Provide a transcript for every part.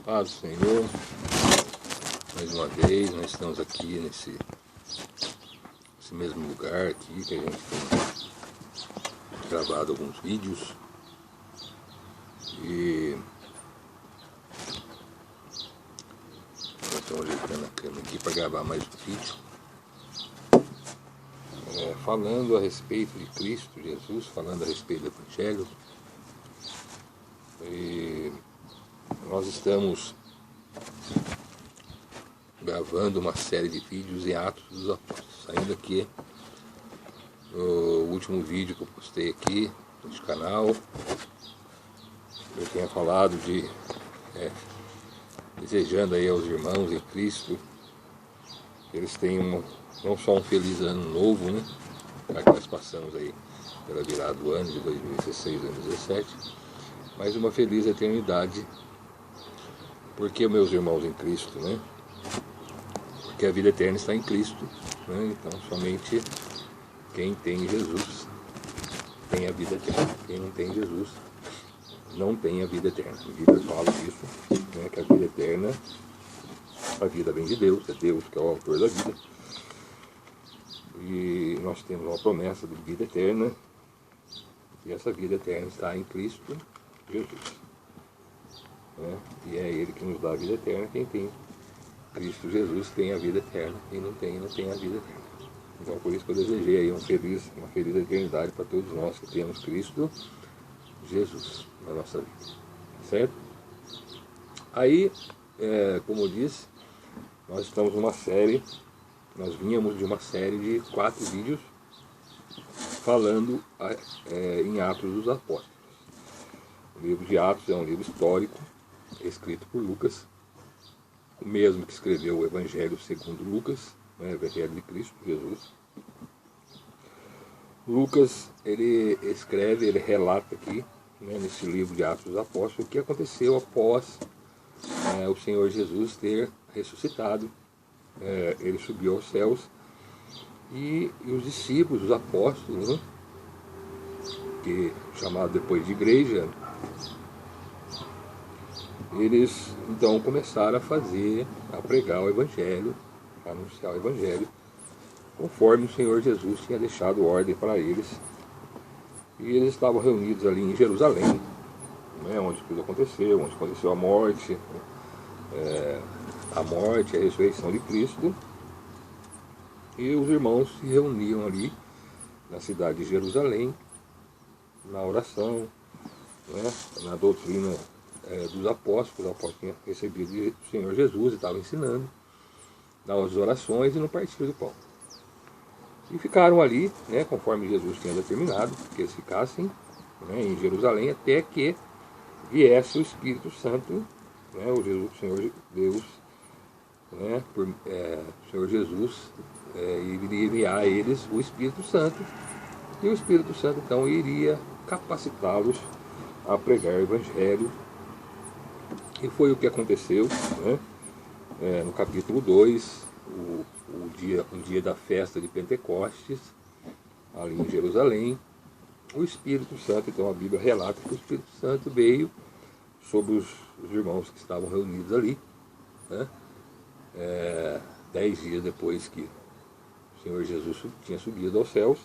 Paz do Senhor, mais uma vez nós estamos aqui nesse mesmo lugar aqui que a gente tem gravado alguns vídeos e nós estamos ajeitando a câmera aqui para gravar mais um vídeo falando a respeito de Cristo Jesus, falando a respeito do Evangelho. E nós estamos gravando uma série de vídeos em Atos dos Apóstolos. Ainda que o último vídeo que eu postei aqui neste canal, eu tenha falado de desejando aí aos irmãos em Cristo que eles tenham não só um feliz ano novo, né, já que nós passamos aí pela virada do ano de 2016 a 2017, mas uma feliz eternidade. Porque, meus irmãos em Cristo, né? Porque a vida eterna está em Cristo, né? Então somente quem tem Jesus tem a vida eterna. Quem não tem Jesus não tem a vida eterna. A Bíblia fala disso, né? Que a vida eterna, a vida vem de Deus, é Deus que é o autor da vida. E nós temos uma promessa de vida eterna, e essa vida eterna está em Cristo Jesus. E é Ele que nos dá a vida eterna. Quem tem Cristo Jesus tem a vida eterna. Quem não tem, não tem a vida eterna. Então por isso que eu desejei aí uma feliz eternidade para todos nós que temos Cristo Jesus na nossa vida. Certo? Aí, como eu disse, nós estamos numa série, nós vínhamos de uma série de 4 vídeos falando em Atos dos Apóstolos. O livro de Atos é um livro histórico, escrito por Lucas, o mesmo que escreveu o Evangelho segundo Lucas, o Evangelho de Cristo Jesus. Lucas, ele escreve, ele relata aqui, nesse livro de Atos dos Apóstolos, o que aconteceu após o Senhor Jesus ter ressuscitado. Ele subiu aos céus e os discípulos, os apóstolos, né, que chamado depois de igreja, eles então começaram a pregar o Evangelho, a anunciar o Evangelho, conforme o Senhor Jesus tinha deixado ordem para eles. E eles estavam reunidos ali em Jerusalém, né, onde tudo aconteceu, onde aconteceu a morte, a ressurreição de Cristo. E os irmãos se reuniam ali na cidade de Jerusalém, na oração, né, na doutrina dos apóstolos. Os apóstolos tinham recebido do Senhor Jesus e estavam ensinando, nas orações e no partir do pão. E ficaram ali, né, conforme Jesus tinha determinado, que eles ficassem, né, em Jerusalém até que viesse o Espírito Santo, né, o Senhor Deus, né, o Senhor Jesus iria enviar a eles o Espírito Santo, e o Espírito Santo então iria capacitá-los a pregar o Evangelho. E foi o que aconteceu, né? No capítulo 2, um dia da festa de Pentecostes, ali em Jerusalém, o Espírito Santo, então a Bíblia relata que o Espírito Santo veio sobre os irmãos que estavam reunidos ali, né? 10 dias depois que o Senhor Jesus tinha subido aos céus,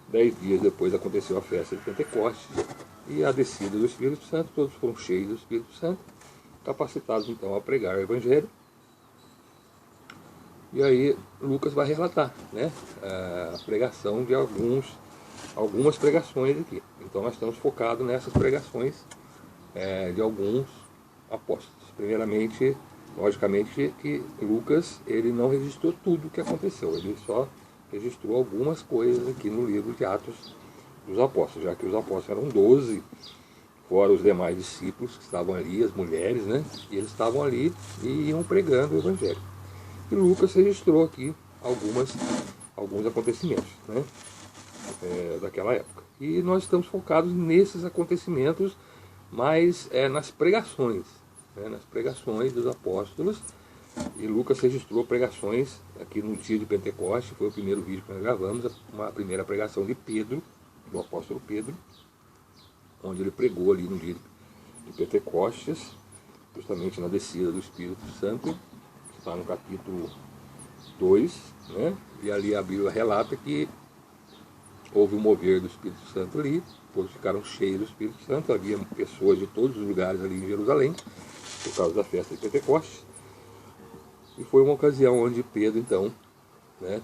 10 dias depois aconteceu a festa de Pentecostes e a descida do Espírito Santo. Todos foram cheios do Espírito Santo, capacitados então a pregar o Evangelho. E aí Lucas vai relatar, né, a pregação de algumas pregações aqui. Então nós estamos focados nessas pregações de alguns apóstolos. Primeiramente, logicamente que Lucas ele não registrou tudo o que aconteceu, ele só registrou algumas coisas aqui no livro de Atos dos Apóstolos, já que os apóstolos eram 12, fora os demais discípulos que estavam ali, as mulheres, né? E eles estavam ali e iam pregando o Evangelho. E Lucas registrou aqui alguns acontecimentos, né, daquela época. E nós estamos focados nesses acontecimentos, mas nas pregações, né, nas pregações dos apóstolos. E Lucas registrou pregações aqui no dia de Pentecostes, foi o primeiro vídeo que nós gravamos, a primeira pregação de Pedro, do apóstolo Pedro, onde ele pregou ali no dia de Pentecostes, justamente na descida do Espírito Santo, está no capítulo 2, né? E ali a Bíblia relata que houve um mover do Espírito Santo ali, todos ficaram cheios do Espírito Santo, havia pessoas de todos os lugares ali em Jerusalém, por causa da festa de Pentecostes, e foi uma ocasião onde Pedro, então, né,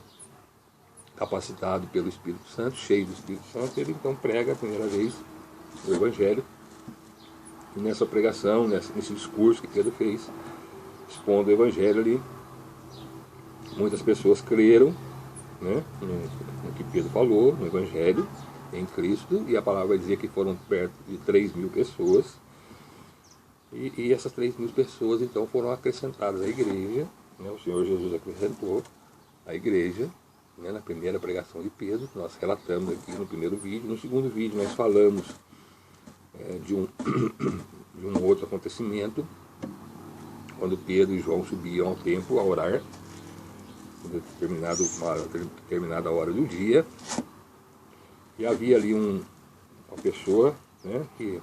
capacitado pelo Espírito Santo, cheio do Espírito Santo, ele então prega a primeira vez o Evangelho, e nessa pregação, nesse discurso que Pedro fez, expondo o Evangelho ali, muitas pessoas creram, né, no que Pedro falou, no Evangelho, em Cristo, e a palavra vai dizer que foram perto de 3.000 pessoas, e essas 3.000 pessoas então foram acrescentadas à igreja, né, o Senhor Jesus acrescentou a igreja, né, na primeira pregação de Pedro, nós relatamos aqui no primeiro vídeo. No segundo vídeo nós falamos de um outro acontecimento, quando Pedro e João subiam ao templo a orar, determinada hora do dia, e havia ali uma pessoa, né, que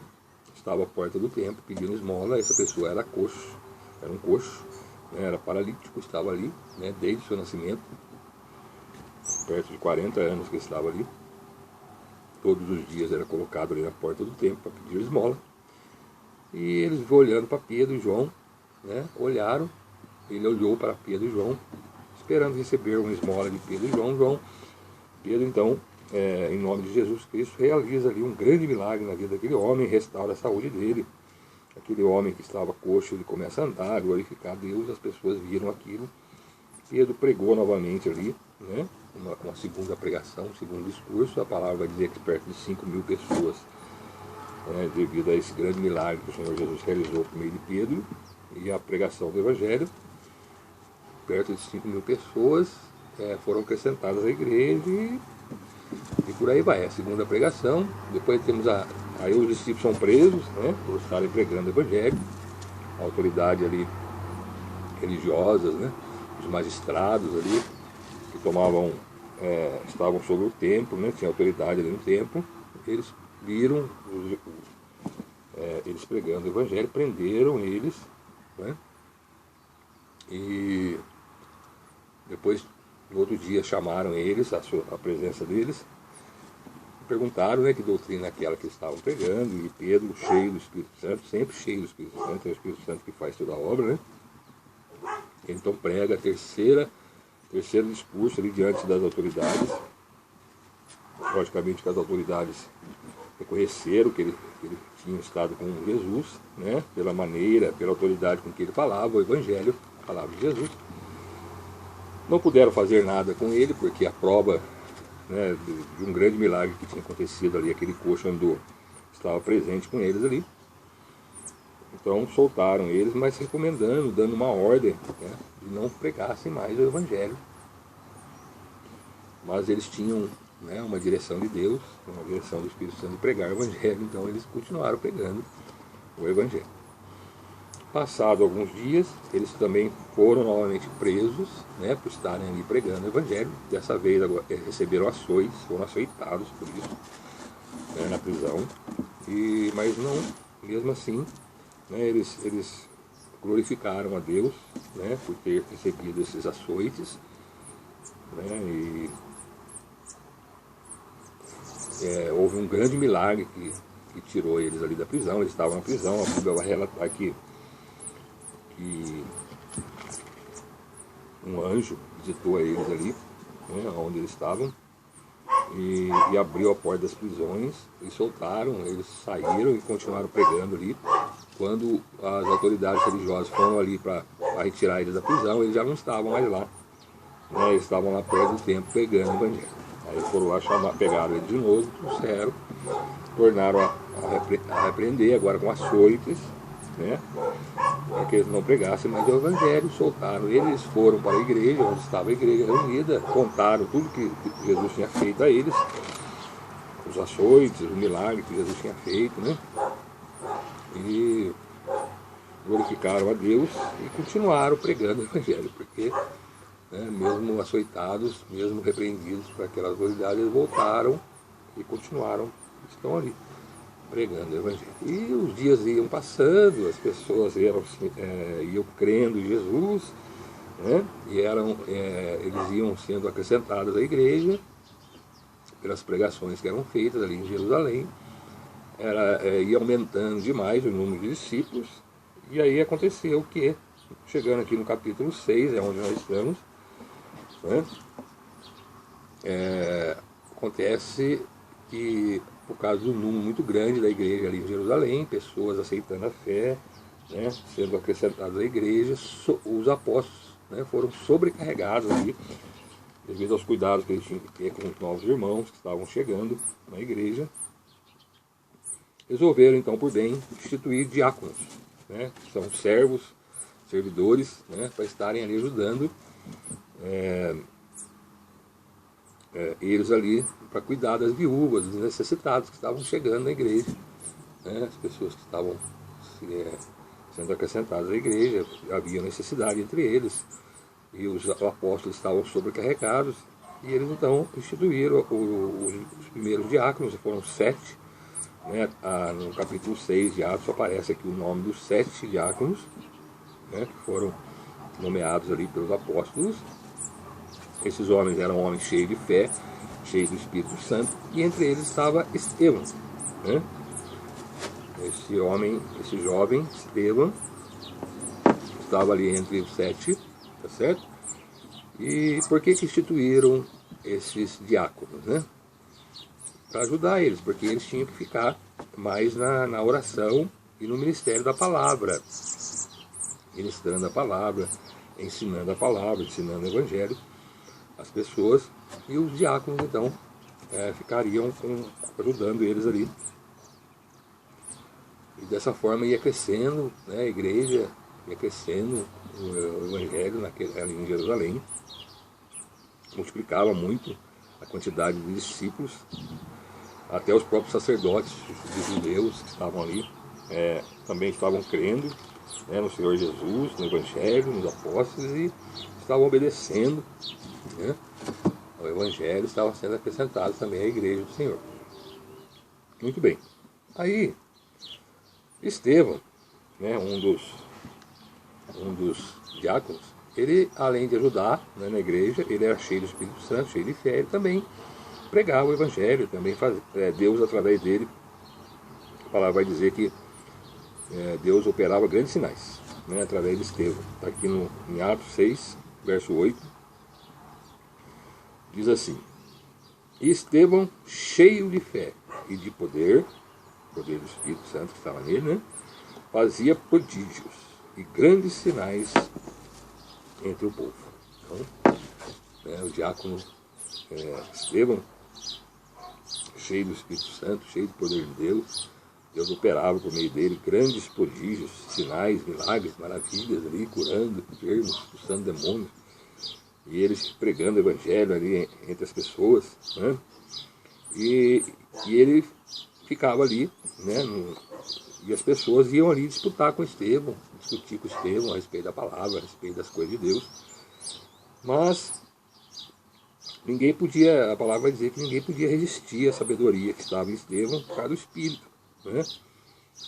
estava à porta do templo pedindo esmola. Essa pessoa era coxo, era um coxo, né, era paralítico, estava ali, né, desde o seu nascimento, perto de 40 anos que estava ali. Todos os dias era colocado ali na porta do templo para pedir esmola. E eles olhando para Pedro e João, né, olharam, ele olhou para Pedro e João, esperando receber uma esmola de Pedro e João. Pedro então, em nome de Jesus Cristo, realiza ali um grande milagre na vida daquele homem, restaura a saúde dele. Aquele homem que estava coxo, ele começa a andar, glorificar a Deus, as pessoas viram aquilo. Pedro pregou novamente ali, né, uma segunda pregação, um segundo discurso. A palavra vai dizer que perto de 5.000 pessoas, né, devido a esse grande milagre que o Senhor Jesus realizou por meio de Pedro e a pregação do Evangelho, perto de 5.000 pessoas foram acrescentadas à igreja, e por aí vai, a segunda pregação. Depois temos aí os discípulos são presos, né, por estarem pregando o Evangelho, a autoridade ali religiosas, né, os magistrados ali, que tomavam, estavam sobre o templo, né, tinha autoridade ali no templo. Eles viram eles pregando o Evangelho, prenderam eles, né, e depois, no outro dia, chamaram eles, a presença deles, perguntaram, né, que doutrina é aquela que eles estavam pregando. E Pedro, cheio do Espírito Santo, sempre cheio do Espírito Santo, é o Espírito Santo que faz toda a obra, né? Ele então prega terceiro discurso ali diante das autoridades. Logicamente que as autoridades reconheceram que ele tinha estado com Jesus, né, pela maneira, pela autoridade com que ele falava o Evangelho, a palavra de Jesus. Não puderam fazer nada com ele, porque a prova, né, de um grande milagre que tinha acontecido ali, aquele coxo andou, estava presente com eles ali. Então soltaram eles, mas recomendando, dando uma ordem, né, de não pregassem mais o Evangelho. Mas eles tinham, né, uma direção de Deus, uma direção do Espírito Santo de pregar o Evangelho, então eles continuaram pregando o Evangelho. Passado alguns dias, eles também foram novamente presos, né, por estarem ali pregando o Evangelho. Dessa vez agora, receberam açoites, foram açoitados por isso, né, na prisão. Mas não, mesmo assim, né, eles glorificaram a Deus, né, por ter recebido esses açoites, né, houve um grande milagre que tirou eles ali da prisão. Eles estavam na prisão. A Bíblia vai relatar que um anjo visitou a eles ali, né, onde eles estavam, e abriu a porta das prisões, e soltaram, eles saíram e continuaram pregando ali. Quando as autoridades religiosas foram ali para retirar eles da prisão, eles já não estavam mais lá, né, eles estavam lá perto do templo pregando o Evangelho. Aí foram lá, pegaram eles de novo, trouxeram, tornaram a repreender, agora com açoites, né, para que eles não pregassem mais o Evangelho. Soltaram eles, foram para a igreja, onde estava a igreja reunida, contaram tudo que Jesus tinha feito a eles, os açoites, o milagre que Jesus tinha feito, né, e glorificaram a Deus e continuaram pregando o Evangelho, porque, né, mesmo açoitados, mesmo repreendidos por aquelas autoridades, eles voltaram e continuaram, estão ali. pregando o Evangelho. E os dias iam passando, as pessoas iam crendo em Jesus, né? E eles iam sendo acrescentados à igreja pelas pregações que eram feitas ali em Jerusalém. Ia aumentando demais o número de discípulos. E aí aconteceu que, chegando aqui no capítulo 6, é onde nós estamos, né? Acontece que, por causa do número muito grande da igreja ali em Jerusalém, pessoas aceitando a fé, né, sendo acrescentados à igreja, os apóstolos, né, foram sobrecarregados ali, devido aos cuidados que eles tinham que ter com os novos irmãos que estavam chegando na igreja. Resolveram então por bem instituir diáconos, né, que são servos, servidores, né, para estarem ali ajudando eles ali, para cuidar das viúvas, dos necessitados que estavam chegando na igreja, né, as pessoas que estavam sendo acrescentadas à igreja. Havia necessidade entre eles, e os apóstolos estavam sobrecarregados, e eles então instituíram os primeiros diáconos. Foram 7, né? No capítulo 6 de Atos aparece aqui o nome dos 7 diáconos, né, que foram nomeados ali pelos apóstolos. Esses homens eram homens cheios de fé, cheios do Espírito Santo, e entre eles estava Estevão, né? Esse jovem Estevão estava ali entre os 7, tá certo? E por que instituíram esses diáconos, né? Para ajudar eles, porque eles tinham que ficar mais na oração e no ministério da palavra, ministrando a palavra, ensinando o Evangelho às pessoas. E os diáconos então ficariam ajudando eles ali. E dessa forma ia crescendo, né, a igreja, ia crescendo o Evangelho ali em Jerusalém. Multiplicava muito a quantidade de discípulos. Até os próprios sacerdotes dos judeus que estavam ali também estavam crendo, né, no Senhor Jesus, no Evangelho, nos apóstolos, e estavam obedecendo, né, ao Evangelho, estavam sendo acrescentados também à igreja do Senhor. Muito bem. Aí, Estevão, né, um dos diáconos, ele, além de ajudar, né, na igreja, ele era cheio do Espírito Santo, cheio de fé, ele também pregava o Evangelho, também Deus, através dele, a palavra vai dizer que Deus operava grandes sinais, né, através de Estevão. Está aqui em Atos 6, verso 8, diz assim: e Estevão, cheio de fé e de poder do Espírito Santo que estava nele, né, fazia prodígios e grandes sinais entre o povo. Então, o diácono Estevão, cheio do Espírito Santo, cheio do poder de Deus, Deus operava por meio dele grandes prodígios, sinais, milagres, maravilhas ali, curando enfermos, expulsando demônios, e eles pregando o Evangelho ali entre as pessoas, né? E ele ficava ali, né, e as pessoas iam ali discutir com Estevão a respeito da palavra, a respeito das coisas de Deus. Mas ninguém podia, a palavra vai dizer que ninguém podia resistir à sabedoria que estava em Estevão por causa do Espírito, né?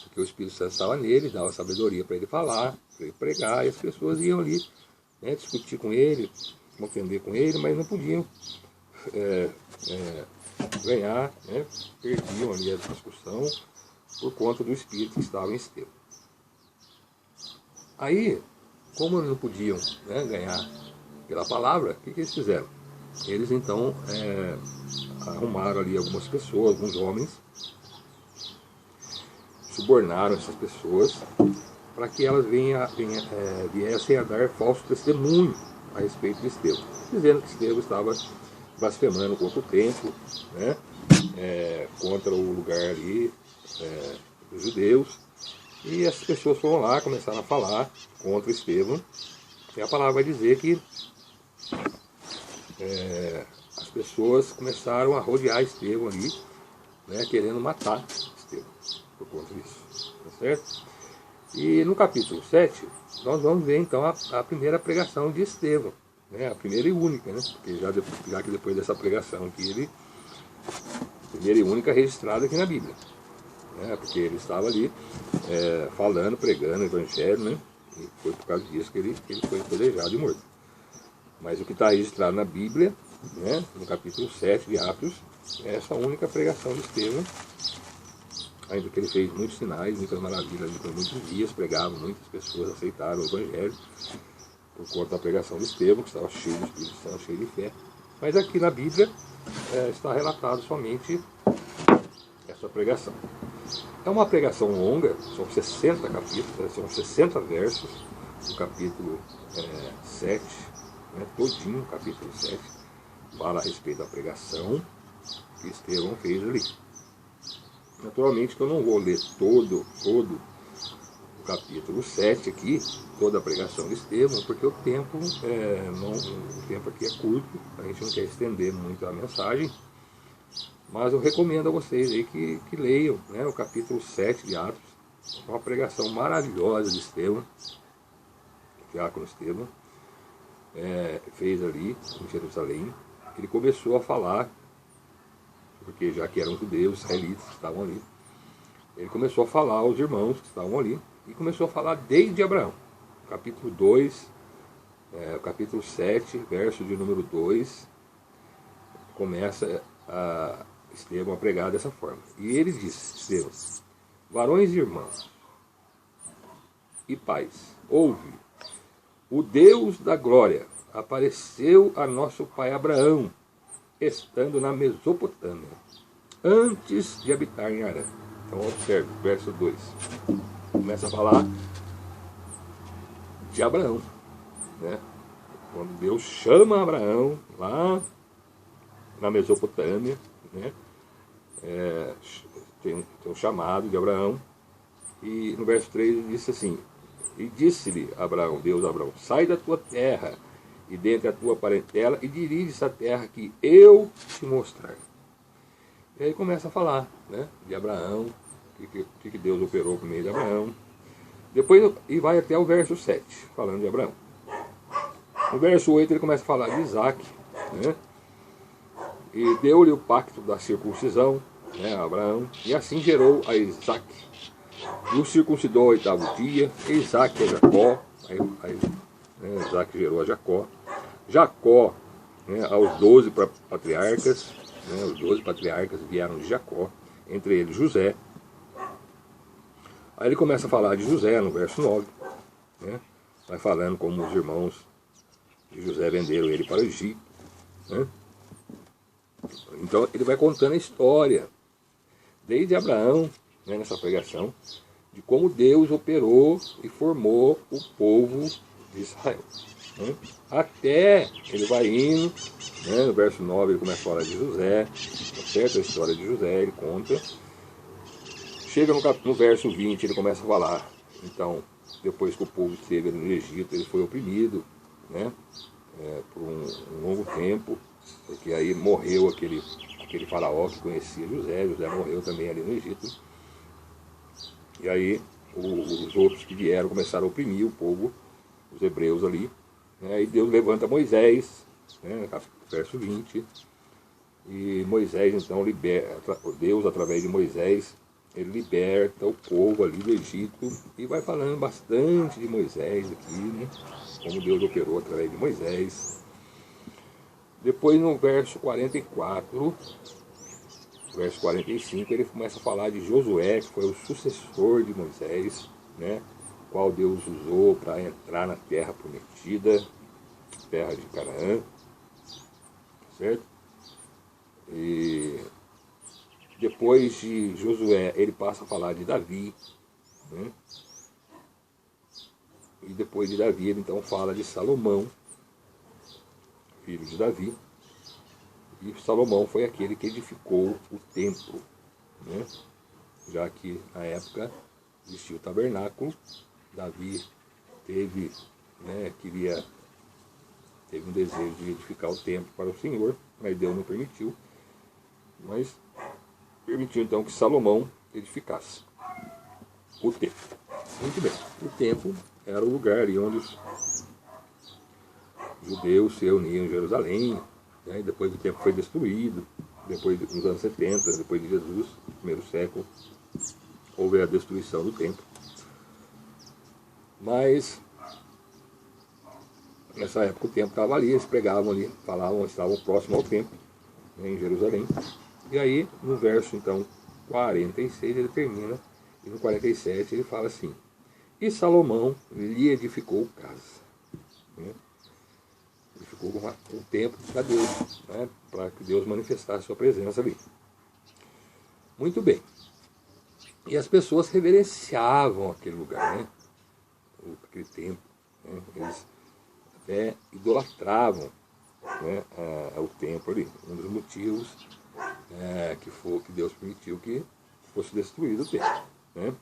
Porque o Espírito Santo estava nele, dava sabedoria para ele falar, para ele pregar, e as pessoas iam ali, né, discutir com ele, contender com ele, mas não podiam ganhar, né, perdiam ali a discussão por conta do Espírito que estava em Estevão. Aí, como eles não podiam, né, ganhar pela palavra, o que eles fizeram? Eles então arrumaram ali algumas pessoas, alguns homens, subornaram essas pessoas para que elas viessem a dar falso testemunho a respeito de Estevão, dizendo que Estevão estava blasfemando contra o templo, né, contra o lugar ali dos judeus. E essas pessoas foram lá, começaram a falar contra Estevão, e a palavra vai dizer que as pessoas começaram a rodear Estevão ali, né, querendo matar Estevão por conta disso, tá certo? E no capítulo 7, nós vamos ver então a primeira pregação de Estevão, né, a primeira e única, né, porque já que depois dessa pregação aqui, primeira e única registrada aqui na Bíblia. né? Porque ele estava ali falando, pregando o evangelho, né? E foi por causa disso que ele foi apedrejado e morto. Mas o que está registrado na Bíblia, né, no capítulo 7 de Atos, é essa única pregação de Estevão, ainda que ele fez muitos sinais, muitas maravilhas, por muitos dias pregava, muitas pessoas aceitaram o evangelho por conta da pregação de Estevão, que estava cheio de Espírito Santo, cheio de fé. Mas aqui na Bíblia está relatado somente essa pregação. É uma pregação longa, são 60 capítulos, são 60 versos, o capítulo 7, né, todinho, o capítulo 7, fala a respeito da pregação que Estevão fez ali. Naturalmente que eu não vou ler todo o capítulo 7 aqui, toda a pregação de Estevão, porque o tempo aqui é curto, a gente não quer estender muito a mensagem, mas eu recomendo a vocês aí que leiam, né, o capítulo 7 de Atos, uma pregação maravilhosa de Estevão, diácono Estevão, fez ali em Jerusalém. Ele começou a falar, porque já que eram judeus, israelitas que estavam ali, ele começou a falar aos irmãos que estavam ali, e começou a falar desde Abraão. Capítulo 2, o capítulo 7, verso de número 2, começa Estevão a pregar dessa forma. E ele disse, Estevão: varões e irmãos e pais, ouve, o Deus da glória apareceu a nosso pai Abraão, estando na Mesopotâmia, antes de habitar em Harã. Então observe, verso 2. Começa a falar de Abraão, né? Quando Deus chama Abraão lá na Mesopotâmia, né? Tem um chamado de Abraão, e no verso 3 ele disse assim: e disse-lhe Abraão, Deus a Abraão: sai da tua terra e dentre a tua parentela e dirige-se à terra que eu te mostrar. E aí começa a falar, né, de Abraão, o que Deus operou por meio de Abraão. Depois, e vai até o verso 7, falando de Abraão. No verso 8 ele começa a falar de Isaac, né, e deu-lhe o pacto da circuncisão, né, a Abraão, e assim gerou a Isaac. E o circuncidou ao 8º dia, e Isaac a Jacó, Isaac gerou a Jacó, Jacó, né, aos 12 patriarcas, né, os 12 patriarcas vieram de Jacó, entre eles José. Aí ele começa a falar de José no verso 9, né, vai falando como os irmãos de José venderam ele para o Egito, né. Então ele vai contando a história, desde Abraão, né, nessa pregação, de como Deus operou e formou o povo de Israel, né? Até ele vai indo, né, no verso 9 ele começa a falar de José, certo? A história de José, ele conta. Chega no verso 20, ele começa a falar, então, depois que o povo esteve no Egito, ele foi oprimido, né, por um longo tempo, porque aí morreu aquele faraó que conhecia José morreu também ali no Egito. E aí os outros que vieram começaram a oprimir o povo, os hebreus ali, né? E Deus levanta Moisés, né, verso 20, e Moisés então liberta, Deus através de Moisés, ele liberta o povo ali do Egito, e vai falando bastante de Moisés aqui, né, como Deus operou através de Moisés. Depois no verso 44, verso 45, ele começa a falar de Josué, que foi o sucessor de Moisés, né, qual Deus usou para entrar na terra prometida, terra de Canaã, certo? E depois de Josué, ele passa a falar de Davi, né? E depois de Davi, ele então fala de Salomão, filho de Davi. E Salomão foi aquele que edificou o templo, né? Já que na época existia o tabernáculo, Davi teve um desejo de edificar o templo para o Senhor, mas Deus não permitiu, mas permitiu então que Salomão edificasse o templo. Muito bem, o templo era o lugar ali onde os judeus se reuniam em Jerusalém, né? E depois o templo foi destruído, depois nos anos 70, depois de Jesus, no primeiro século. houve a destruição do templo. Mas nessa época o templo estava ali, eles pregavam ali, falavam, estavam próximos ao templo, né, em Jerusalém. E aí, no verso então 46, ele termina, e no 47 ele fala assim: e Salomão lhe edificou casa. Né? Edificou um templo para Deus, né? Para que Deus manifestasse a sua presença ali. Muito bem. E as pessoas reverenciavam aquele lugar, né? Aquele templo. Né? Eles até idolatravam, né, o templo ali. Um dos motivos que Deus permitiu que fosse destruído o templo. Né?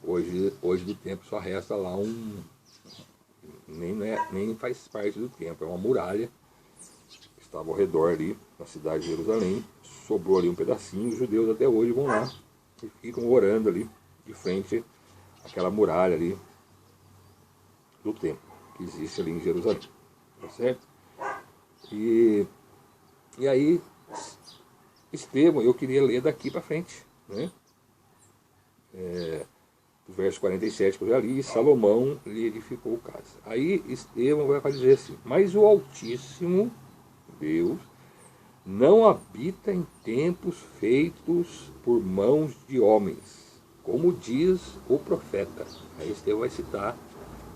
Hoje do templo só resta lá nem faz parte do templo, é uma muralha que estava ao redor ali, na cidade de Jerusalém. Sobrou ali um pedacinho, os judeus até hoje vão lá e ficam orando ali, de frente àquela muralha ali do templo, que existe ali em Jerusalém. Tá certo? E aí, Estevão, eu queria ler daqui para frente, né? O verso 47 que eu já li: Salomão lhe edificou casa. Aí Estevão vai dizer assim: mas o Altíssimo Deus não habita em templos feitos por mãos de homens, como diz o profeta. Aí Estevão vai citar,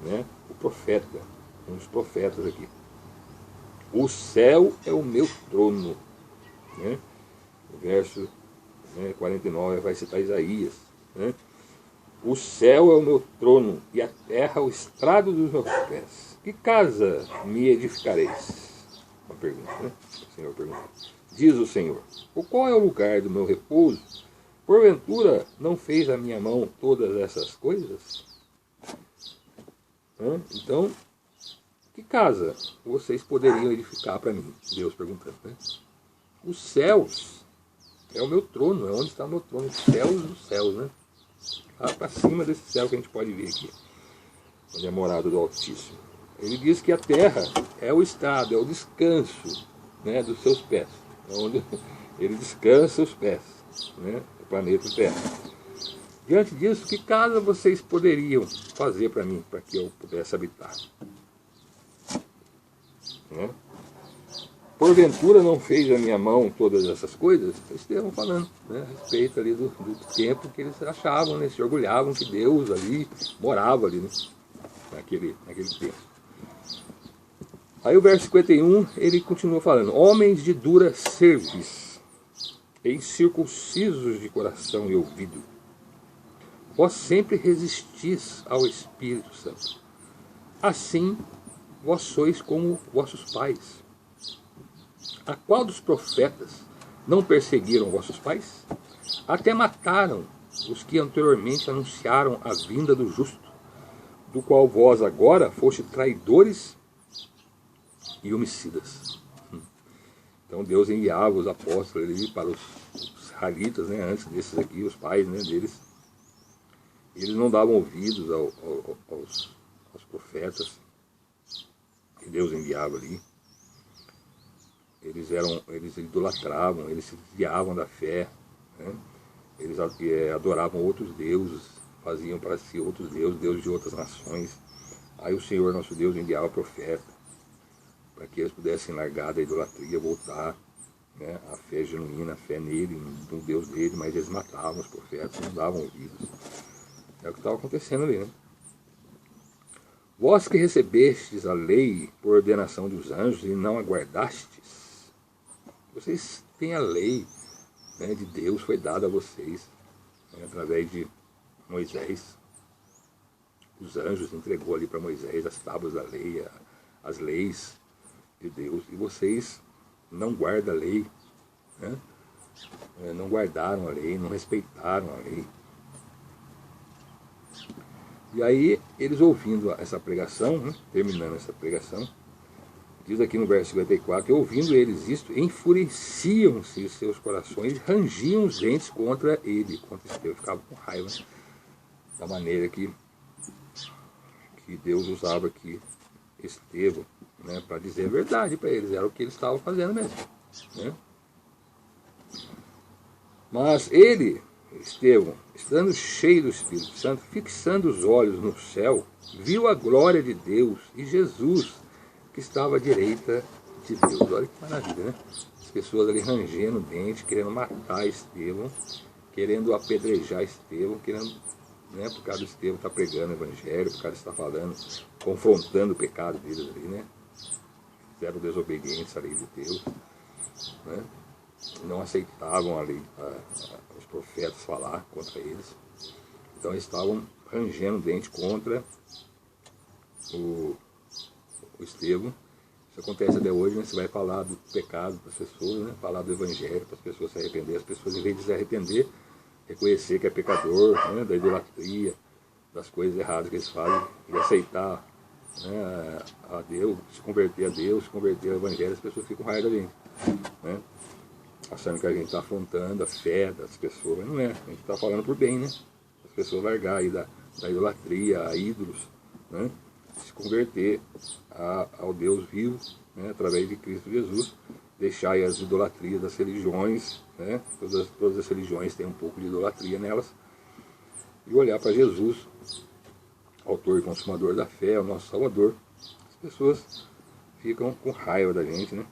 né, o profeta, um dos profetas aqui. O céu é o meu trono. Né? O verso 49 vai citar Isaías. Né? O céu é o meu trono e a terra o estrado dos meus pés. Que casa me edificareis? Uma pergunta, né? O Senhor pergunta. Diz o Senhor: qual é o lugar do meu repouso? Porventura não fez a minha mão todas essas coisas? Então, que casa vocês poderiam edificar para mim? Deus perguntando, né? Os céus é o meu trono, é onde está o meu trono, os céus dos céus, né? Lá para cima desse céu que a gente pode ver aqui, onde é a morada do Altíssimo. Ele diz que a terra é o estado, é o descanso, né, dos seus pés, é onde ele descansa os pés, né, o planeta Terra. Diante disso, que casa vocês poderiam fazer para mim, para que eu pudesse habitar? Né? Porventura não fez a minha mão todas essas coisas? Estevão falando, né, a respeito ali do tempo que eles achavam, né, se orgulhavam que Deus ali morava ali, né, naquele tempo. Aí o verso 51, ele continua falando: homens de dura cerviz, incircuncisos de coração e ouvido, vós sempre resistis ao Espírito Santo. Assim, vós sois como vossos pais. A qual dos profetas não perseguiram vossos pais? Até mataram os que anteriormente anunciaram a vinda do justo, do qual vós agora foste traidores e homicidas. Então Deus enviava os apóstolos ali para os israelitas, né, antes desses aqui, os pais, né, deles. Eles não davam ouvidos aos profetas que Deus enviava ali. Eles idolatravam, eles se desviavam da fé, né? Eles adoravam outros deuses, faziam para si outros deuses de outras nações. Aí o Senhor nosso Deus enviava profeta, para que eles pudessem largar da idolatria, voltar, né, à fé genuína, a fé nele, no Deus dele, mas eles matavam os profetas, não davam ouvidos. É o que estava acontecendo ali, né? Vós que recebestes a lei por ordenação dos anjos e não aguardastes, vocês têm a lei, né, de Deus, foi dada a vocês, né, através de Moisés. Os anjos entregou ali para Moisés as tábuas da lei, as leis de Deus, e vocês não guardam a lei, né? Não guardaram a lei, não respeitaram a lei. E aí, eles ouvindo essa pregação, né, terminando essa pregação, diz aqui no verso 54, que ouvindo eles isto, enfureciam-se os seus corações, rangiam os dentes contra ele, contra Estevão, ficavam com raiva, né, da maneira que Deus usava aqui Estevão, né, para dizer a verdade para eles, era o que eles estavam fazendo mesmo. Né? Mas ele Estevão, estando cheio do Espírito Santo, fixando os olhos no céu, viu a glória de Deus e Jesus, que estava à direita de Deus. Olha que maravilha, né? As pessoas ali rangendo o dente, querendo matar Estevão, querendo apedrejar Estevão, querendo, né, por causa do Estevão estar pregando o evangelho, por causa de estar falando, confrontando o pecado deles ali, né? Fizeram desobediência à lei de Deus, né? Não aceitavam a lei, os profetas falar contra eles. Então eles estavam rangendo o dente contra o Estevão. Isso acontece até hoje, né? Você vai falar do pecado das pessoas, né? Falar do evangelho para as pessoas se arrepender. As pessoas, em vez de se arrepender, reconhecer que é pecador, né? Da idolatria, das coisas erradas que eles fazem, e aceitar, né, a Deus, se converter a Deus, se converter ao evangelho, as pessoas ficam com raiva da gente, né? Achando que a gente está afrontando a fé das pessoas, mas não é. A gente está falando por bem, né? As pessoas largar aí da idolatria, a ídolos, né? Se converter ao Deus vivo, né? Através de Cristo Jesus, deixar aí as idolatrias das religiões, né? Todas as religiões têm um pouco de idolatria nelas, e olhar para Jesus, autor e consumador da fé, o nosso Salvador. As pessoas ficam com raiva da gente, né?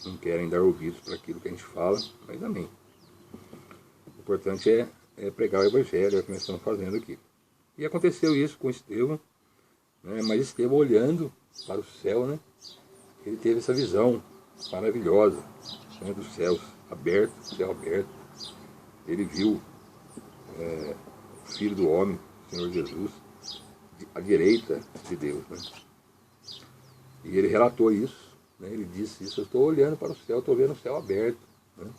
Não querem dar ouvidos para aquilo que a gente fala, mas amém. O importante é pregar o evangelho, é o que nós estamos fazendo aqui. E aconteceu isso com Estevão, né? Mas Estevão, olhando para o céu, né? Ele teve essa visão maravilhosa, né? Dos céus abertos, céu aberto. Ele viu o Filho do Homem, o Senhor Jesus, à direita de Deus, né? E ele relatou isso, né? Ele disse isso: eu estou olhando para o céu, estou vendo o céu aberto, né?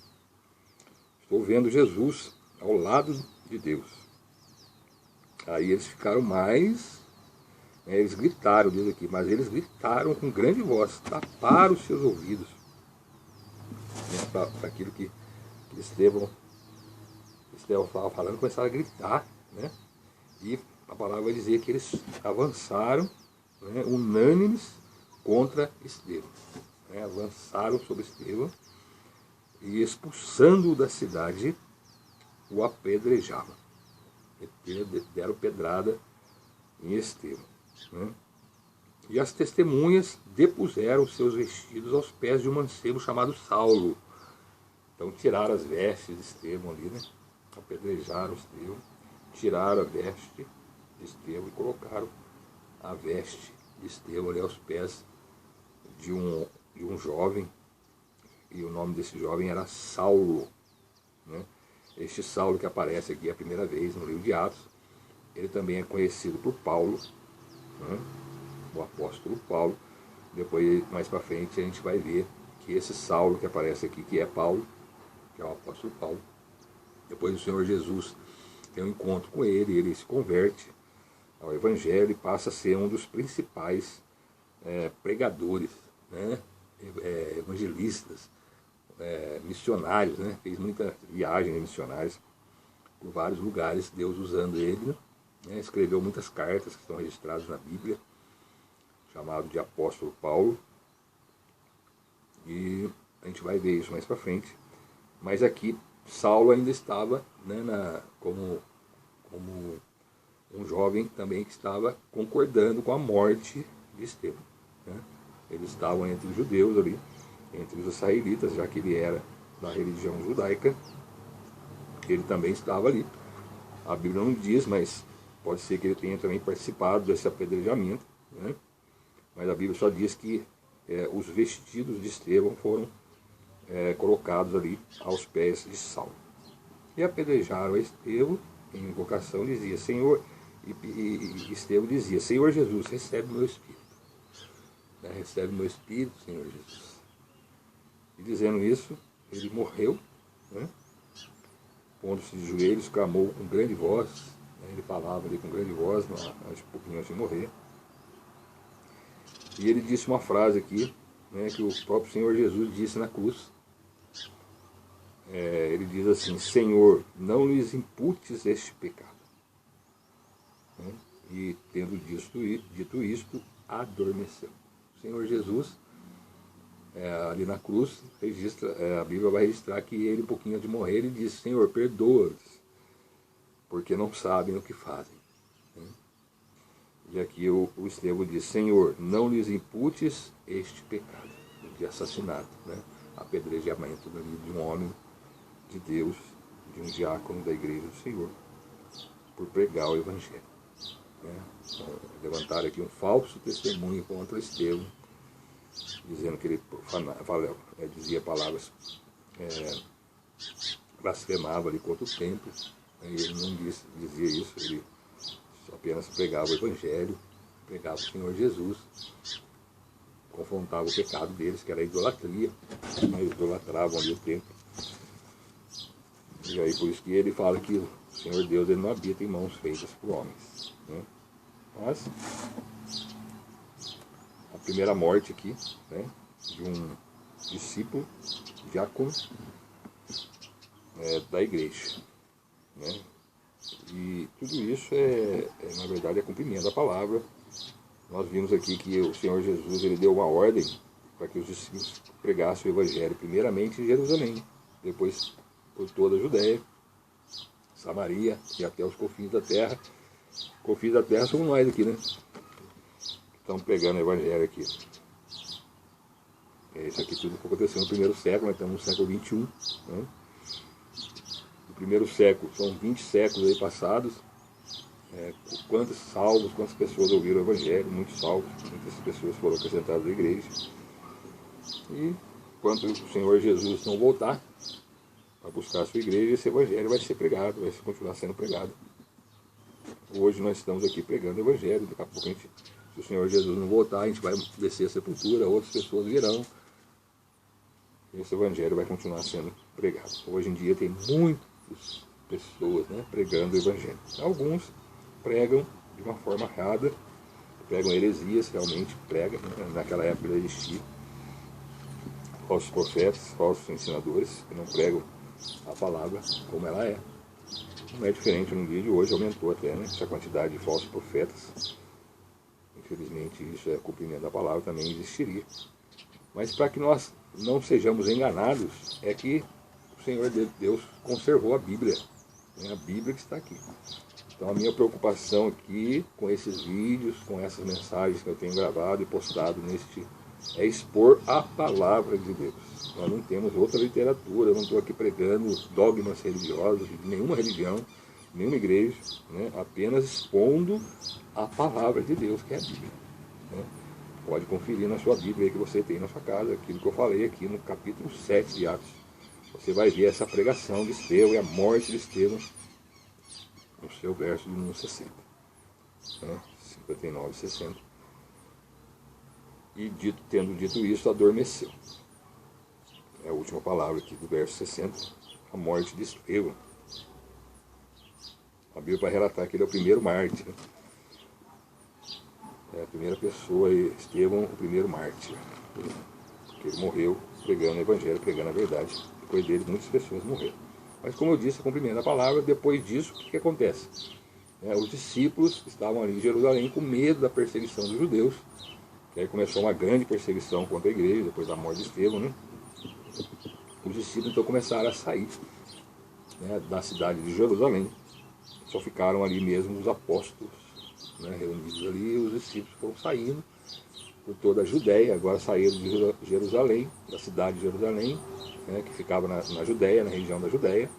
Estou vendo Jesus ao lado de Deus. Aí eles ficaram mais, né, eles gritaram, diz aqui, mas eles gritaram com grande voz, taparam os seus ouvidos, né, para aquilo que Estevão estava falando, começaram a gritar, né? E a palavra vai dizer que eles avançaram, né, unânimes contra Estevão, né? Avançaram sobre Estevão e, expulsando-o da cidade, o apedrejavam. Deram pedrada em Estevão, né? E as testemunhas depuseram seus vestidos aos pés de um mancebo chamado Saulo. Então tiraram as vestes de Estevão ali, né? Apedrejaram Estevão, tiraram a veste de Estevão e colocaram a veste de Estevão ali aos pés de um jovem, e o nome desse jovem era Saulo, né? Este Saulo que aparece aqui a primeira vez no livro de Atos, ele também é conhecido por Paulo, né? O apóstolo Paulo. Depois, mais para frente, a gente vai ver que esse Saulo que aparece aqui, que é Paulo, que é o apóstolo Paulo, depois o Senhor Jesus tem um encontro com ele, ele se converte ao evangelho e passa a ser um dos principais pregadores, né? Evangelistas, missionários, né? Fez muita viagem missionários por vários lugares, Deus usando ele, né? Escreveu muitas cartas que estão registradas na Bíblia, chamado de apóstolo Paulo, e a gente vai ver isso mais para frente. Mas aqui Saulo ainda estava, né, como um jovem também que estava concordando com a morte de Estevão, né? Eles estavam entre os judeus ali, entre os israelitas, já que ele era da religião judaica, ele também estava ali. A Bíblia não diz, mas pode ser que ele tenha também participado desse apedrejamento, né? Mas a Bíblia só diz que os vestidos de Estevão foram colocados ali aos pés de Saulo. E apedrejaram Estevão em invocação, dizia, Senhor, e Estevão dizia, Senhor Jesus, recebe o meu espírito. Recebe o meu espírito, Senhor Jesus. E dizendo isso, ele morreu, né? Pondo-se de joelhos, clamou com grande voz, né? Ele falava ali com grande voz, um pouquinho antes de morrer. E ele disse uma frase aqui, né, que o próprio Senhor Jesus disse na cruz. Ele diz assim, Senhor, não lhes imputes este pecado. Né? E tendo dito isto, adormeceu. O Senhor Jesus ali na cruz, a Bíblia vai registrar que ele, um pouquinho antes de morrer, ele disse: Senhor, perdoa-os, porque não sabem o que fazem. E aqui o Estevão diz: Senhor, não lhes imputes este pecado de assassinato, né? Apedrejamento de um homem de Deus, de um diácono da igreja do Senhor, por pregar o Evangelho. Então, levantaram aqui um falso testemunho contra Estevão, dizendo que ele dizia palavras, blasfemava ali contra o templo, e ele não dizia isso, ele apenas pregava o Evangelho, pregava o Senhor Jesus, confrontava o pecado deles, que era a idolatria, mas idolatravam ali o templo. E aí por isso que ele fala que o Senhor Deus, ele não habita em mãos feitas por homens, né? Mas a primeira morte aqui, né, de um discípulo, diácono, da igreja, né? E tudo isso na verdade, é cumprimento da palavra. Nós vimos aqui que o Senhor Jesus, ele deu uma ordem para que os discípulos pregassem o Evangelho, primeiramente em Jerusalém, depois por toda a Judéia, Samaria e até os confins da terra. Confins da terra somos nós aqui, né? Estamos pregando o Evangelho aqui. Isso aqui tudo aconteceu no primeiro século, nós estamos no século XXI, né? No primeiro século, são 20 séculos aí passados. Quantos salvos, quantas pessoas ouviram o Evangelho, muitos salvos, muitas pessoas foram acrescentadas à igreja. E enquanto o Senhor Jesus não voltar para buscar a sua igreja, esse Evangelho vai ser pregado, vai continuar sendo pregado. Hoje nós estamos aqui pregando o Evangelho, daqui a pouco se o Senhor Jesus não voltar, a gente vai descer a sepultura, outras pessoas virão, e esse Evangelho vai continuar sendo pregado. Hoje em dia tem muitas pessoas, né, pregando o Evangelho. Alguns pregam de uma forma errada, pregam heresias, realmente pregam, né? Naquela época já existia falsos profetas, falsos ensinadores, que não pregam a palavra como ela é. Não é diferente no dia de hoje, aumentou até, né, essa quantidade de falsos profetas. Infelizmente isso é cumprimento da palavra, também existiria. Mas para que nós não sejamos enganados, é que o Senhor Deus conservou a Bíblia, né, a Bíblia que está aqui. Então a minha preocupação aqui com esses vídeos, com essas mensagens que eu tenho gravado e postado é expor a palavra de Deus. Nós não temos outra literatura, eu não estou aqui pregando dogmas religiosos de nenhuma religião, nenhuma igreja, né? Apenas expondo a palavra de Deus, que é a Bíblia, né? Pode conferir na sua Bíblia aí que você tem na sua casa, aquilo que eu falei aqui no capítulo 7 de Atos. Você vai ver essa pregação de Estevão e a morte de Estevão no seu verso de 60, né? 59 e 60. E tendo dito isso, adormeceu. É a última palavra aqui do verso 60, a morte de Estevão. A Bíblia vai relatar que ele é o primeiro mártir, né? É a primeira pessoa, Estevão, o primeiro mártir. Porque ele morreu pregando o Evangelho, pregando a verdade. Depois dele, muitas pessoas morreram. Mas como eu disse, cumprimento a palavra. Depois disso, o que acontece? Os discípulos estavam ali em Jerusalém com medo da perseguição dos judeus. E aí começou uma grande perseguição contra a igreja, depois da morte de Estevão, né? Os discípulos então começaram a sair, né, da cidade de Jerusalém. Só ficaram ali mesmo os apóstolos, né, reunidos ali, e os discípulos foram saindo por toda a Judéia. Agora saíram de Jerusalém, da cidade de Jerusalém, né, que ficava na Judéia, na região da Judéia,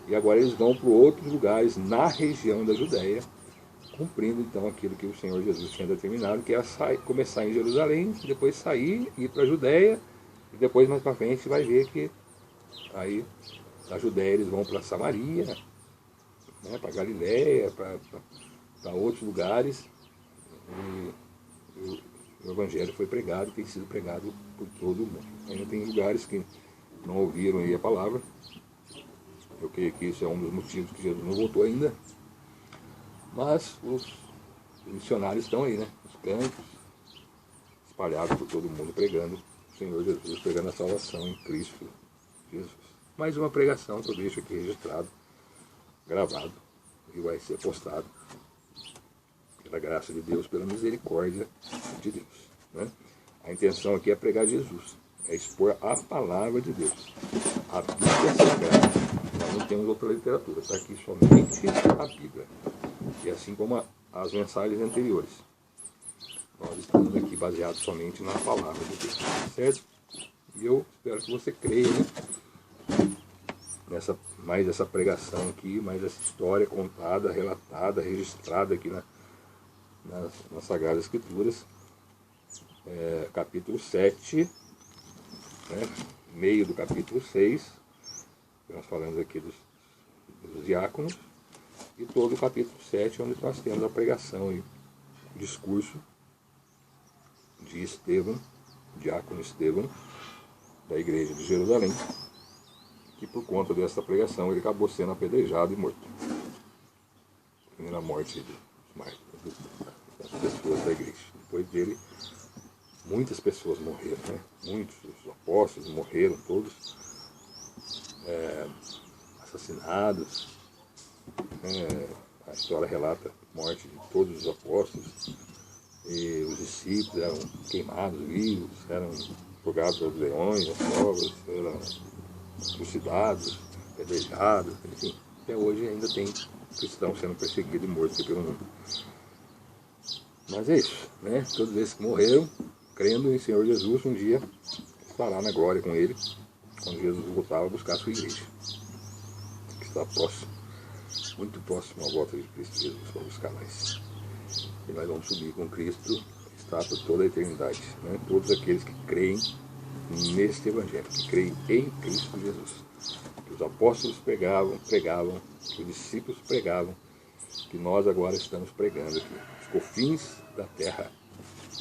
e agora eles vão para outros lugares na região da Judéia, cumprindo então aquilo que o Senhor Jesus tinha determinado, que era começar em Jerusalém, depois sair, ir para a Judéia, e depois mais para frente vai ver que aí da Judéia eles vão para Samaria, né, para Galiléia, para outros lugares, e o Evangelho foi pregado, tem sido pregado por todo o mundo. Ainda tem lugares que não ouviram aí a palavra. Eu creio que isso é um dos motivos que Jesus não voltou ainda. Mas os missionários estão aí, né? Os campos, espalhados por todo mundo, pregando o Senhor Jesus, pregando a salvação em Cristo Jesus. Mais uma pregação que eu deixo aqui registrado, gravado, e vai ser postado pela graça de Deus, pela misericórdia de Deus, né? A intenção aqui é pregar Jesus, é expor a palavra de Deus. A Bíblia é sagrada. Nós não temos outra literatura, está aqui somente a Bíblia. E assim como as mensagens anteriores. Nós estamos aqui baseados somente na palavra de Deus, certo? E eu espero que você creia, né? Mais essa pregação aqui, mais essa história contada, relatada, registrada aqui nas Sagradas Escrituras. Capítulo 7, né? Meio do capítulo 6, nós falamos aqui dos diáconos, e todo o capítulo 7, onde nós temos a pregação e o discurso de Estevão, diácono Estevão, da igreja de Jerusalém, que por conta dessa pregação ele acabou sendo apedrejado e morto. A primeira morte das pessoas da igreja. Depois dele, muitas pessoas morreram, né? Muitos dos apóstolos morreram, todos assassinados. A história relata a morte de todos os apóstolos. E os discípulos eram queimados vivos, eram jogados aos leões, às cobras, eram trucidados, apedrejados, enfim. Até hoje ainda tem cristãos sendo perseguidos e mortos pelo mundo. Mas é isso, né? Todos esses que morreram, crendo em Senhor Jesus, um dia estará na glória com Ele, quando Jesus voltava a buscar a sua igreja, que está próximo, muito próximo à volta de Cristo Jesus, para buscar nós. E nós vamos subir com Cristo, está por toda a eternidade, né? Todos aqueles que creem neste Evangelho, que creem em Cristo Jesus. Que os apóstolos pregavam, que os discípulos pregavam, que nós agora estamos pregando aqui, os confins da terra,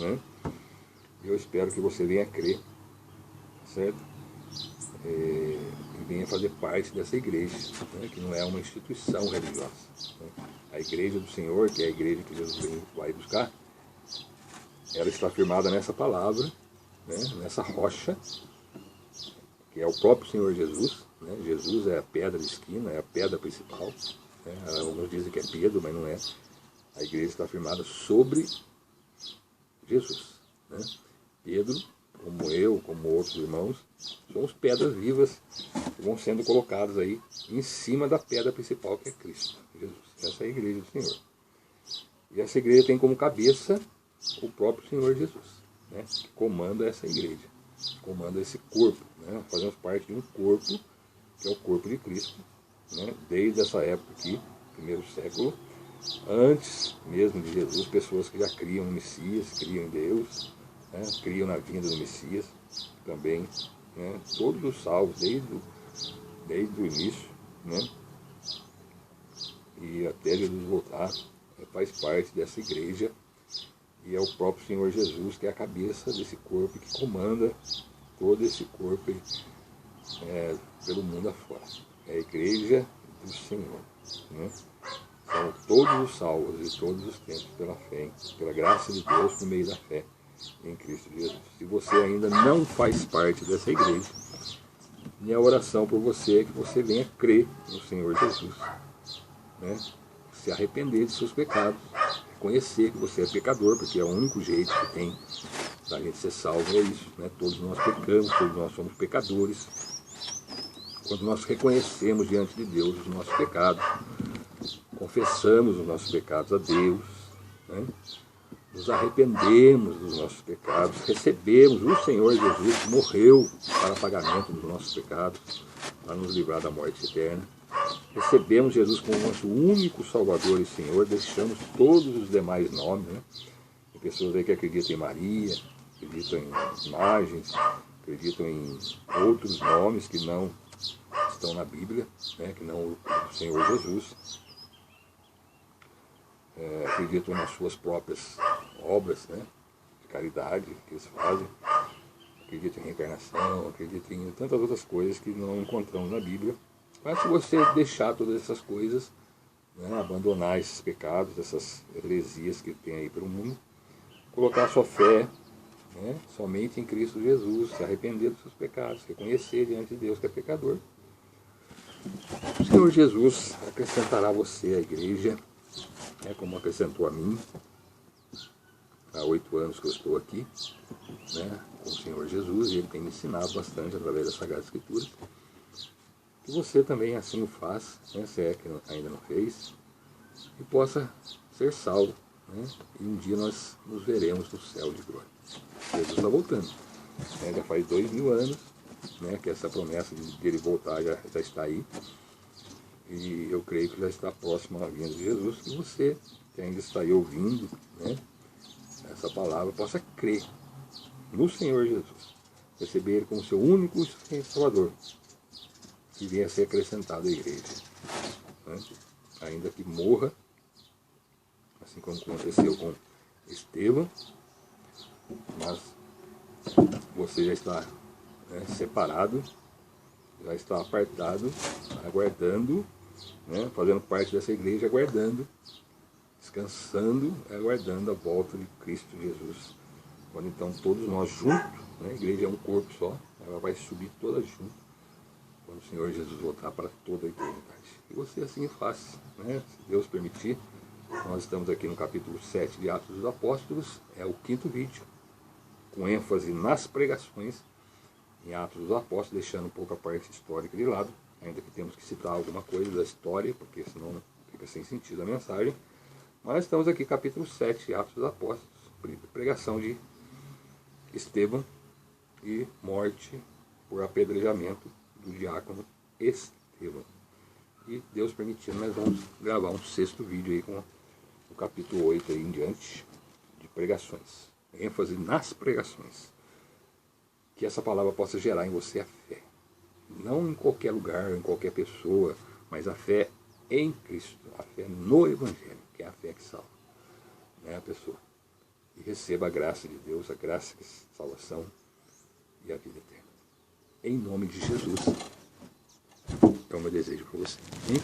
né? Eu espero que você venha crer, certo? E venha fazer parte dessa igreja, né? Que não é uma instituição religiosa, né? A igreja do Senhor, que é a igreja que Jesus vai buscar, ela está firmada nessa palavra, né? Nessa rocha, que é o próprio Senhor Jesus, né? Jesus é a pedra de esquina, é a pedra principal, né? Alguns dizem que é Pedro, mas não é. A igreja está firmada sobre Jesus, né? Pedro, como eu, como outros irmãos, somos pedras vivas que vão sendo colocadas aí em cima da pedra principal, que é Cristo Jesus. Essa é a igreja do Senhor. E essa igreja tem como cabeça o próprio Senhor Jesus, né? Que comanda essa igreja, comanda esse corpo, né? Nós fazemos parte de um corpo, que é o corpo de Cristo, né? Desde essa época aqui, primeiro século, antes mesmo de Jesus, pessoas que já criam no Messias, criam em Deus, né? Criam na vinda do Messias também, né? Todos os salvos, desde o início, né? E até Jesus voltar, faz parte dessa igreja, e é o próprio Senhor Jesus que é a cabeça desse corpo, que comanda todo esse corpo pelo mundo afora. É a igreja do Senhor, né? São todos os salvos e todos os tempos pela fé, pela graça de Deus, por meio da fé em Cristo Jesus. Se você ainda não faz parte dessa igreja, minha oração por você é que você venha crer no Senhor Jesus, né? Se arrepender de seus pecados, reconhecer que você é pecador, porque é o único jeito que tem da gente ser salvo, é isso, né? Todos nós pecamos, todos nós somos pecadores. Quando nós reconhecemos diante de Deus os nossos pecados, confessamos os nossos pecados a Deus, né? Nos arrependemos dos nossos pecados, recebemos o Senhor Jesus, que morreu para pagamento dos nossos pecados, para nos livrar da morte eterna. Recebemos Jesus como nosso único Salvador e Senhor, deixamos todos os demais nomes, né? Tem pessoas aí que acreditam em Maria, acreditam em imagens, acreditam em outros nomes que não estão na Bíblia, né? Que não o Senhor Jesus. Acreditam nas suas próprias obras, né? De caridade que eles fazem, acreditam em reencarnação, acreditam em tantas outras coisas que não encontramos na Bíblia. Mas se você deixar todas essas coisas, né, abandonar esses pecados, essas heresias que tem aí pelo mundo, colocar sua fé, né, somente em Cristo Jesus, se arrepender dos seus pecados, reconhecer diante de Deus que é pecador, o Senhor Jesus acrescentará a você a igreja, né, como acrescentou a mim, há 8 anos que eu estou aqui, né, com o Senhor Jesus, e Ele tem me ensinado bastante através das Sagradas Escrituras. Que você também assim o faz, né, se é que ainda não fez, e possa ser salvo, né, e um dia nós nos veremos no céu de glória. Jesus está voltando, né, já faz 2000 anos, né, que essa promessa de Ele voltar já está aí, e eu creio que já está próximo à vinda de Jesus, que você que ainda está aí ouvindo, né, essa palavra, possa crer no Senhor Jesus, receber Ele como seu único e Salvador, que venha a ser acrescentado à igreja, né? Ainda que morra, assim como aconteceu com Estevão, mas você já está, né, separado, já está apartado, aguardando, né, fazendo parte dessa igreja, aguardando, descansando, aguardando a volta de Cristo Jesus. Quando então todos nós juntos, né, a igreja é um corpo só, ela vai subir toda junto, quando o Senhor Jesus voltar para toda a eternidade. E você assim faz, né? Se Deus permitir. Nós estamos aqui no capítulo 7 de Atos dos Apóstolos, é o 5º vídeo, com ênfase nas pregações em Atos dos Apóstolos, deixando um pouco a parte histórica de lado, ainda que temos que citar alguma coisa da história, porque senão fica sem sentido a mensagem. Mas estamos aqui capítulo 7 de Atos dos Apóstolos, pregação de Estevão e morte por apedrejamento do diácono Estevão. E Deus permitindo, nós vamos gravar um 6º vídeo aí com o capítulo 8 aí em diante, de pregações. ênfase nas pregações. Que essa palavra possa gerar em você a fé. Não em qualquer lugar, em qualquer pessoa, mas a fé em Cristo, a fé no Evangelho, que é a fé que salva, né, a pessoa. E receba a graça de Deus, a graça de salvação e a vida eterna. Em nome de Jesus, é o meu desejo para você. Hein?